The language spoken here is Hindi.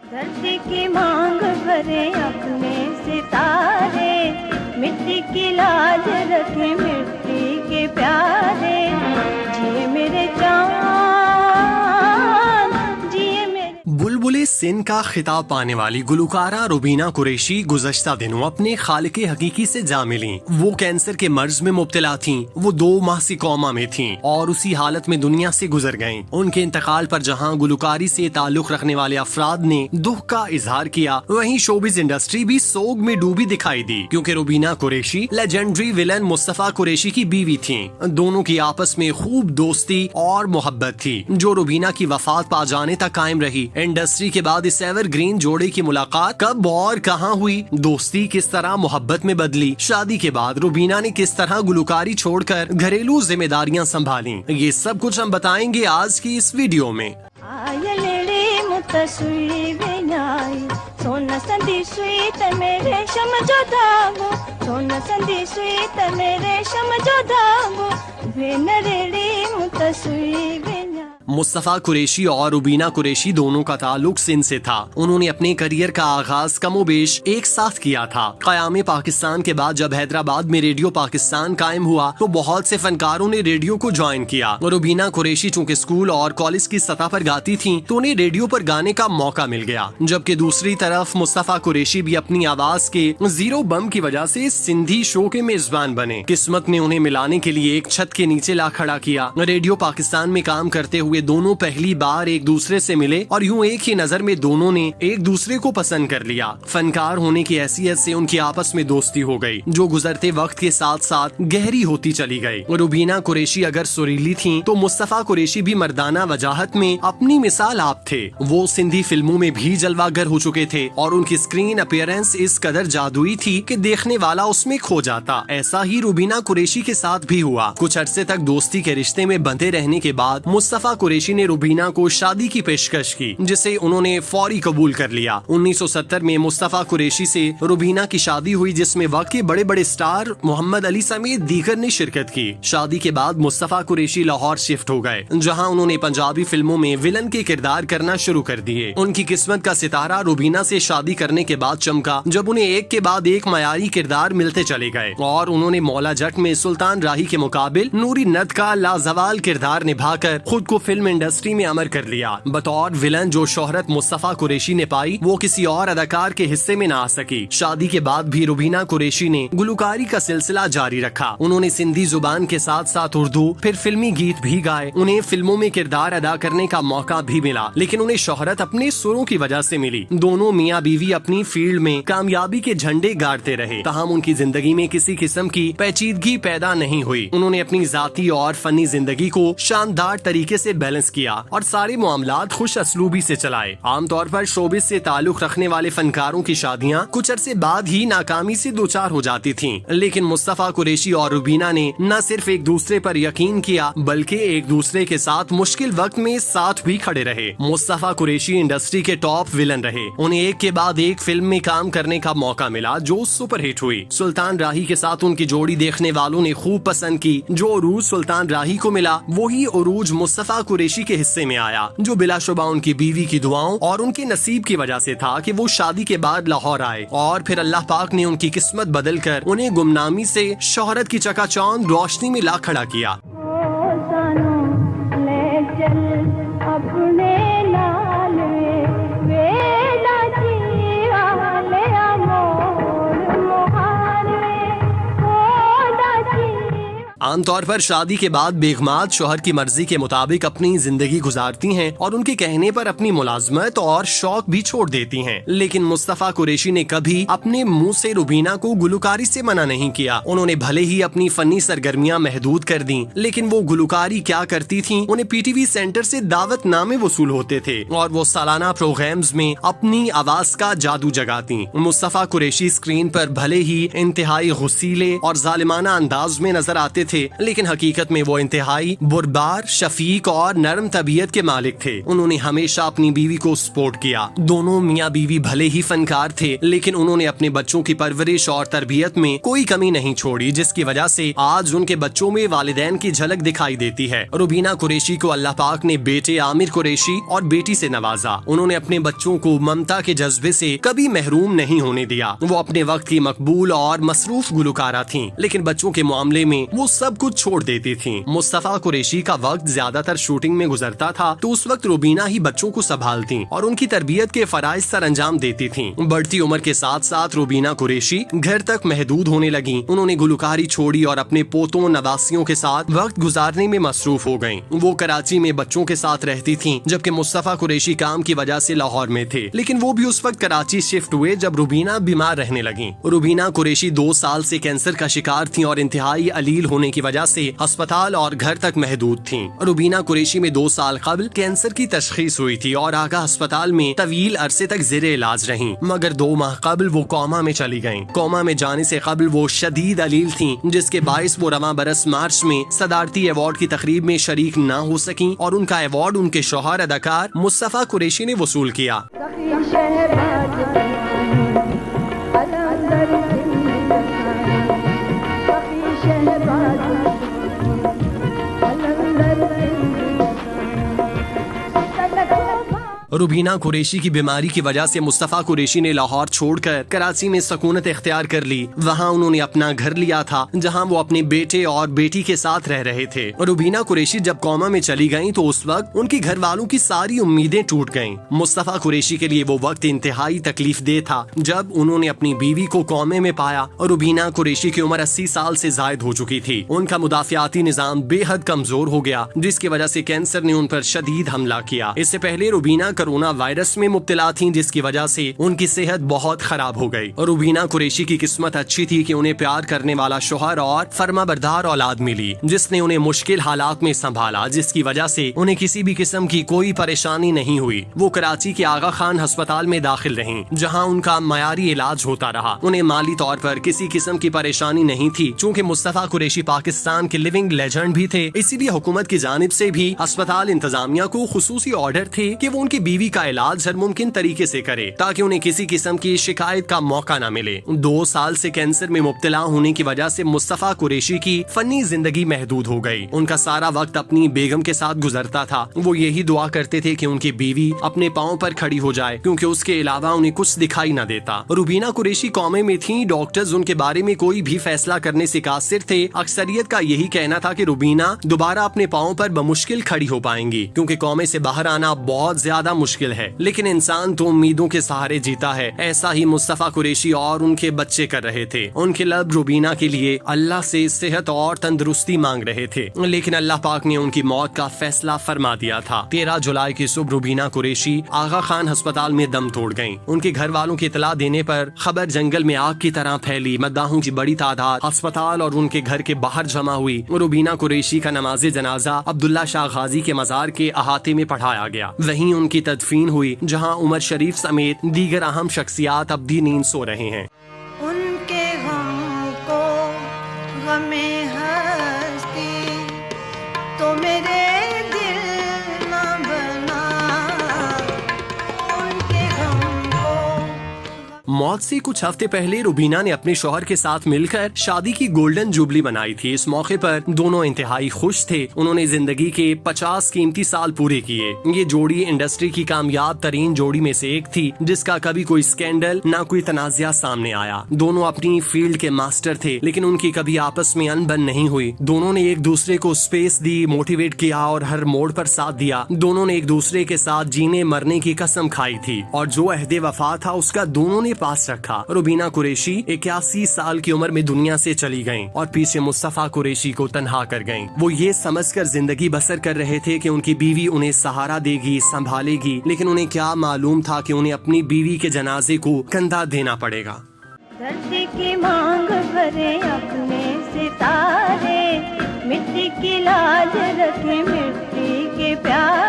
धरती की मांग भरे अपने सितारे, मिट्टी की लाज रखे मिट्टी के प्यारे, जिए मेरे चाँद, जिए मेरे। बुलबुले सिंध का खिताब पाने वाली गुलकारा रुबीना कुरैशी गुज़श्ता दिनों अपने खालिक हकीकी से जा मिली। वो कैंसर के मर्ज में मुब्तला थीं। वो 2 माह से कोमा में थीं और उसी हालत में दुनिया से गुजर गईं। उनके इंतकाल पर जहां गुलकारी से ताल्लुक रखने वाले अफराद ने दुख का इजहार किया, वहीं शोबिज इंडस्ट्री भी सोग में डूबी दिखाई दी, क्योंकि रुबीना कुरैशी लेजेंडरी विलन मुस्तफा कुरैशी की बीवी थीं। दोनों की आपस में खूब दोस्ती और मोहब्बत थी, जो रुबीना की वफात पा जाने तक कायम रही। इंडस्ट्री के बाद इस एवरग्रीन जोड़े की मुलाकात कब और कहां हुई, दोस्ती किस तरह मोहब्बत में बदली, शादी के बाद रुबीना ने किस तरह गुलकारी छोड़कर घरेलू जिम्मेदारियां संभाली, ये सब कुछ हम बताएंगे आज की इस वीडियो में। सोना संदी सुई त मेरे शम जो धागो, सोना संदी सुई त मेरे शम जो धागो, वे नरेड़ी मुतसुई बिना। मुस्तफा कुरैशी और रुबीना कुरैशी दोनों का ताल्लुक सिंध से था। उन्होंने अपने करियर का आगाज कमोबेश एक साथ किया था। क़याम पाकिस्तान के बाद जब हैदराबाद में रेडियो पाकिस्तान कायम हुआ तो बहुत से फनकारों ने रेडियो को ज्वाइन किया। रुबीना कुरैशी चूँकि स्कूल और कॉलेज की सतह पर गाती थीं, तो उन्हें रेडियो पर गाने का मौका मिल गया। जबकि दूसरी तरफ मुस्तफा कुरैशी भी अपनी आवाज के जीरो बम की वजह से सिंधी शो के मेजबान बने। किस्मत ने उन्हें मिलाने के लिए एक छत के नीचे ला खड़ा किया। रेडियो पाकिस्तान में काम करते हुए दोनों पहली बार एक दूसरे से मिले और यूं एक ही नजर में दोनों ने एक दूसरे को पसंद कर लिया। फनकार होने की हैसियत से उनकी आपस में दोस्ती हो गई, जो गुजरते वक्त के साथ साथ गहरी होती चली गई। रुबीना कुरैशी अगर सुरीली थीं, तो मुस्तफा कुरैशी भी मर्दाना वजाहत में अपनी मिसाल आप थे। वो सिंधी फिल्मों में भी जलवागर हो चुके थे और उनकी स्क्रीन अपीयरेंस इस कदर जादुई थी कि देखने वाला उसमें खो जाता। ऐसा ही रुबीना कुरैशी के साथ भी हुआ। कुछ अरसे तक दोस्ती के रिश्ते में बंधे रहने के बाद मुस्तफा कुरैशी ने रुबीना को शादी की पेशकश की, जिसे उन्होंने फौरी कबूल कर लिया। 1970 में मुस्तफा कुरैशी से रुबीना की शादी हुई, जिसमें वक्त के बड़े बड़े स्टार मोहम्मद अली समेत दीगर ने शिरकत की। शादी के बाद मुस्तफा कुरैशी लाहौर शिफ्ट हो गए, जहां उन्होंने पंजाबी फिल्मों में विलन के किरदार करना शुरू कर दिए। उनकी किस्मत का सितारा रुबीना से शादी करने के बाद चमका, जब उन्हें एक के बाद एक मयारी किरदार मिलते चले गए और उन्होंने मौला जट में सुल्तान राही के मुकाबिल नूरी नद का लाजवाल किरदार निभाकर खुद को फिल्म इंडस्ट्री में अमर कर लिया। बतौर विलन जो शोहरत मुस्तफा कुरैशी ने पाई, वो किसी और अदाकार के हिस्से में न आ सकी। शादी के बाद भी रुबीना कुरैशी ने गुलकारी का सिलसिला जारी रखा। उन्होंने सिंधी जुबान के साथ साथ उर्दू फिर फिल्मी गीत भी गाए। उन्हें फिल्मों में किरदार अदा करने का मौका भी मिला, लेकिन उन्हें शोहरत अपने सुरों की वजह से मिली। दोनों मियाँ बीवी अपनी फील्ड में कामयाबी के झंडे गाड़ते रहे, ताहम उनकी जिंदगी में किसी किस्म की पेचीदगी पैदा नहीं हुई। उन्होंने अपनी जाती और फनी जिंदगी को शानदार तरीके से बैलेंस किया और सारे मामलात खुश असलूबी से चलाए। आमतौर पर शोबिस से ताल्लुक रखने वाले फनकारों की शादियां कुछ अरसे बाद ही नाकामी से दो चार हो जाती थीं, लेकिन मुस्तफा कुरैशी और रुबीना ने न सिर्फ एक दूसरे पर यकीन किया, बल्कि एक दूसरे के साथ मुश्किल वक्त में साथ भी खड़े रहे। मुस्तफा कुरैशी इंडस्ट्री के टॉप विलन रहे। उन्हें एक के बाद एक फिल्म में काम करने का मौका मिला, जो सुपरहिट हुई। सुल्तान राही के साथ उनकी जोड़ी देखने वालों ने खूब पसंद की। जो उरूज सुल्तान राही को मिला, वही उरूज मुस्तफा कुरैशी के हिस्से में आया, जो बिलाशुबा उनकी बीवी की दुआओं और उनके नसीब की वजह से था कि वो शादी के बाद लाहौर आए और फिर अल्लाह पाक ने उनकी किस्मत बदलकर उन्हें गुमनामी से शोहरत की चकाचौंध रोशनी में ला खड़ा किया। आमतौर पर शादी के बाद बेगमात शोहर की मर्जी के मुताबिक अपनी जिंदगी गुजारती हैं और उनके कहने पर अपनी मुलाजमत और शौक भी छोड़ देती हैं। लेकिन मुस्तफा कुरैशी ने कभी अपने मुंह से रुबीना को गुलकारी से मना नहीं किया। उन्होंने भले ही अपनी फनी सरगर्मियां महदूद कर दी, लेकिन वो गुलकारी क्या करती थीं, उन्हें पीटीवी सेंटर से दावतनामे वसूल होते थे और वो सालाना प्रोग्राम्स में अपनी आवाज का जादू जगाती। मुस्तफा कुरैशी स्क्रीन पर भले ही इंतहाई गुस्सीले और जालिमाना अंदाज में नजर आते थे, थे, लेकिन हकीकत में वो इंतहाई बुरबार, शफीक और नरम तबीयत के मालिक थे। उन्होंने हमेशा अपनी बीवी को सपोर्ट किया। दोनों मियाँ बीवी भले ही फनकार थे, लेकिन उन्होंने अपने बच्चों की परवरिश और तरबियत में कोई कमी नहीं छोड़ी, जिसकी वजह से आज उनके बच्चों में वालिदैन की झलक दिखाई देती है। रुबीना कुरैशी को अल्लाह पाक ने बेटे आमिर कुरैशी और बेटी से नवाजा। उन्होंने अपने बच्चों को ममता के जज्बे से कभी महरूम नहीं होने दिया। वो अपने वक्त की मकबूल और मसरूफ गुलकारा थीं, लेकिन बच्चों के मामले में वो सब कुछ छोड़ देती थीं। मुस्तफा कुरैशी का वक्त ज्यादातर शूटिंग में गुजरता था, तो उस वक्त रुबीना ही बच्चों को संभालती और उनकी तरबियत के फराइज सर अंजाम देती थीं। बढ़ती उम्र के साथ साथ रुबीना कुरैशी घर तक महदूद होने लगी। उन्होंने गुलकारी छोड़ी और अपने पोतों नवासियों के साथ वक्त गुजारने में मसरूफ हो गयी। वो कराची में बच्चों के साथ रहती थीं, जबकि मुस्तफा कुरैशी काम की वजह से लाहौर में थे, लेकिन वो भी उस वक्त कराची शिफ्ट हुए जब रुबीना बीमार रहने लगी। रुबीना कुरैशी 2 साल से कैंसर का शिकार थीं और इंतहाई अलील होने की वजह से अस्पताल और घर तक महदूद थीं। रुबीना कुरैशी में 2 साल कबल कैंसर की तशखीस हुई थी और आगा अस्पताल में तवील अरसे तक ज़ेरे इलाज रहीं, मगर 2 माह कबल वो कोमा में चली गयीं। कोमा में जाने से कबल वो शदीद अलील थीं, जिसके बाइस वो रवां बरस मार्च में सदारती अवार्ड की तकरीब में शरीक न हो सकी और उनका अवार्ड उनके शौहर अदाकार मुस्तफा कुरैशी ने वसूल किया। रुबीना कुरैशी की बीमारी की वजह से मुस्तफा कुरैशी ने लाहौर छोड़कर कराची में सकूनत इख्तियार कर ली। वहाँ उन्होंने अपना घर लिया था, जहाँ वो अपने बेटे और बेटी के साथ रह रहे थे। रुबीना कुरैशी जब कोमा में चली गईं, तो उस वक्त उनकी घर वालों की सारी उम्मीदें टूट गईं। मुस्तफा कुरैशी के लिए वो वक्त इंतहाई तकलीफ दे था जब उन्होंने अपनी बीवी को कोमे में पाया। रुबीना कुरैशी की उम्र 80 साल से जायद हो चुकी थी। उनका मुदाफियाती निजाम बेहद कमजोर हो गया, जिसकी वजह से कैंसर ने उन पर शदीद हमला किया। इससे पहले रुबीना कोरोना वायरस में मुब्तला थीं, जिसकी वजह से उनकी सेहत बहुत खराब हो गई। रुबीना कुरैशी की किस्मत अच्छी थी कि उन्हें प्यार करने वाला शौहर और फरमाबरदार औलाद मिली, जिसने उन्हें मुश्किल हालात में संभाला, जिसकी वजह से उन्हें किसी भी किस्म की कोई परेशानी नहीं हुई। वो कराची के आगा खान अस्पताल में दाखिल रहीं, जहां उनका मयारी इलाज होता रहा। उन्हें माली तौर पर किसी किस्म की परेशानी नहीं थी, चूँकि मुस्तफा कुरैशी पाकिस्तान के लिविंग लेजेंड भी थे। इसीलिए हुकूमत की जानिब से भी अस्पताल इंतजामिया को खुसूसी ऑर्डर थे कि वो उनकी बीवी का इलाज हर मुमकिन तरीके से करे, ताकि उन्हें किसी किस्म की शिकायत का मौका न मिले। 2 साल से कैंसर में मुब्तला होने की वजह से मुस्तफा कुरैशी की फनी जिंदगी महदूद हो गई। उनका सारा वक्त अपनी बेगम के साथ गुजरता था। वो यही दुआ करते थे कि उनकी बीवी अपने पाँव पर खड़ी हो जाए, क्योंकि उसके अलावा उन्हें कुछ दिखाई न देता। रुबीना कुरैशी कोमे में थी। डॉक्टर्स उनके बारे में कोई भी फैसला करने से कासिर थे। अक्सरियत का यही कहना था कि रुबीना दोबारा अपने पाँव पर बमुश्किल खड़ी हो पाएंगी, क्योंकि कोमे से बाहर आना बहुत ज्यादा मुश्किल है, लेकिन इंसान तो उम्मीदों के सहारे जीता है। ऐसा ही मुस्तफा कुरैशी और उनके बच्चे कर रहे थे। उनके लब रुबीना के लिए अल्लाह से सेहत और तंदुरुस्ती मांग रहे थे, लेकिन अल्लाह पाक ने उनकी मौत का फैसला फरमा दिया था। 13 जुलाई की सुबह रुबीना कुरैशी आगा खान अस्पताल में दम तोड़ गयीं। उनके घर वालों की इतला देने पर खबर जंगल में आग की तरह फैली। मद्दाहों की बड़ी तादाद अस्पताल और उनके घर के बाहर जमा हुई। रुबीना कुरैशी का नमाज जनाजा अब्दुल्ला शाह गाजी के मजार के अहाते में पढ़ाया गया। वहीं उनकी तदफीन हुई, जहां उमर शरीफ समेत दीगर अहम शख्सियात अब्दी नींद सो रहे हैं। उनके गम को गमे हस्ती तो मेरे दिल न बना। उनके गम को मौत से कुछ हफ्ते पहले रुबीना ने अपने शौहर के साथ मिलकर शादी की गोल्डन जुबली मनाई थी। इस मौके पर दोनों इंतहाई खुश थे। उन्होंने जिंदगी के 50 कीमती साल पूरे किए। ये जोड़ी इंडस्ट्री की कामयाब तरीन जोड़ी में से एक थी, जिसका कभी कोई स्कैंडल ना कोई तनाज़ा सामने आया। दोनों अपनी फील्ड के मास्टर थे, लेकिन उनकी कभी आपस में अनबन नहीं हुई। दोनों ने एक दूसरे को स्पेस दी, मोटिवेट किया और हर मोड़ पर साथ दिया। दोनों ने एक दूसरे के साथ जीने मरने की कसम खाई थी और जो अहदे वफा था उसका दोनों ने पास रखा। रुबीना कुरैशी 81 साल की उम्र में दुनिया से चली गईं और पीछे मुस्तफा कुरैशी को तन्हा कर गईं। वो ये समझकर जिंदगी बसर कर रहे थे कि उनकी बीवी उन्हें सहारा देगी, संभालेगी, लेकिन उन्हें क्या मालूम था कि उन्हें अपनी बीवी के जनाजे को कंधा देना पड़ेगा। धरती की मांग भरे अपने सितारे, मिट्टी की लाज रखे मिट्टी के प्यार।